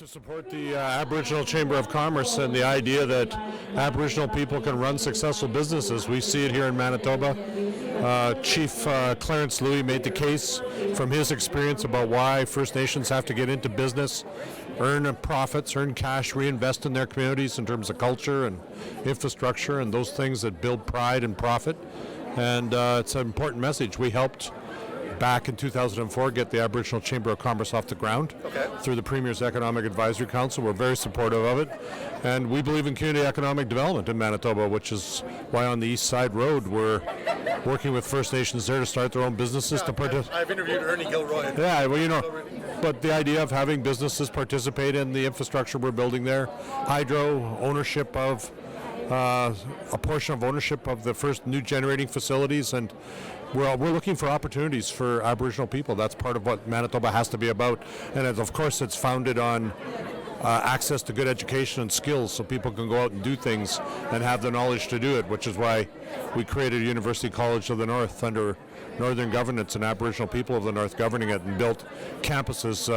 To support the Aboriginal Chamber of Commerce and the idea that Aboriginal people can run successful businesses. We see it here in Manitoba. Chief Clarence Louis made the case from his experience about why First Nations have to get into business, earn profits, earn cash, reinvest in their communities in terms of culture and infrastructure and those things that build pride and profit. And it's an important message. We helped back in 2004 get the Aboriginal Chamber of Commerce off the ground through the Premier's Economic Advisory Council. We're very supportive of it, and we believe in community economic development in Manitoba, which is why on the East Side Road we're working with First Nations there to start their own businesses to participate. I've interviewed Ernie Gilroy. Yeah, well, you know, but the idea of having businesses participate in the infrastructure we're building there, hydro, ownership of a portion of ownership of the first new generating facilities, and we're looking for opportunities for Aboriginal people. That's part of what Manitoba has to be about, and of course it's founded on access to good education and skills so people can go out and do things and have the knowledge to do it, which is why we created University College of the North under Northern governance and Aboriginal people of the North governing it, and built campuses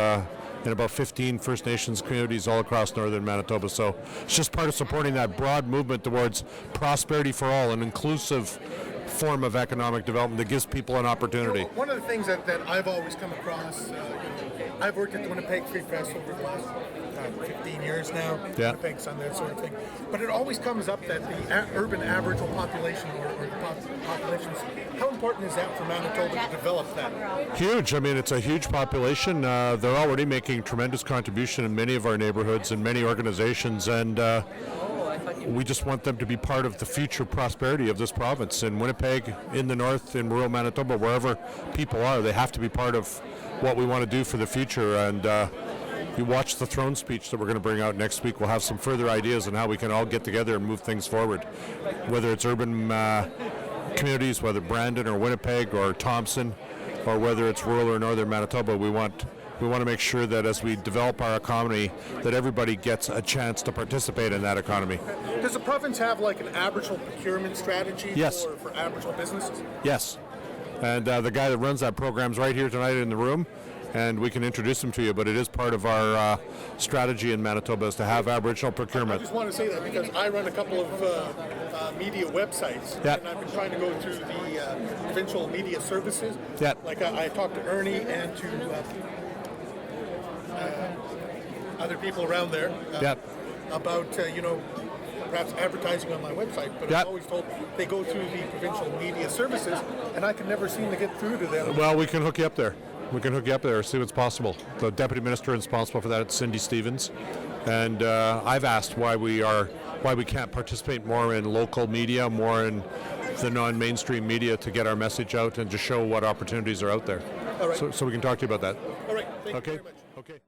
in about 15 First Nations communities all across northern Manitoba. So it's just part of supporting that broad movement towards prosperity for all, an inclusive form of economic development that gives people an opportunity. You know, one of the things that I've always come across, I've worked at the Winnipeg Free Press over the last 15 years now, Winnipeg Sun, that sort of thing. But it always comes up that the urban Aboriginal population or the populations, how important is that for Manitoba to develop that? Huge. I mean, it's a huge population. They're already making tremendous contribution in many of our neighborhoods and many organizations, and we just want them to be part of the future prosperity of this province. In Winnipeg, in the north, in rural Manitoba, wherever people are, they have to be part of what we want to do for the future. And you watch the throne speech that we're going to bring out next week. We'll have some further ideas on how we can all get together and move things forward, whether it's urban communities, whether Brandon or Winnipeg or Thompson, or whether it's rural or northern Manitoba. We want to make sure that as we develop our economy, that everybody gets a chance to participate in that economy. Does the province have like an Aboriginal procurement strategy for Aboriginal businesses? Yes. And the guy that runs that program's right here tonight in the room, and we can introduce him to you, but it is part of our strategy in Manitoba is to have Aboriginal procurement. I just want to say that because I run a couple of media websites, and I've been trying to go through the provincial media services. Like I talked to Ernie and to other people around there about, perhaps advertising on my website, but I'm always told they go through the provincial media services, and I can never seem to get through to them. Well, we can hook you up there. We can hook you up there, see what's possible. The Deputy Minister responsible for that is Cindy Stevens, and I've asked why we can't participate more in local media, more in the non-mainstream media to get our message out and to show what opportunities are out there. All right. So we can talk to you about that. All right. Thank you very much. Okay.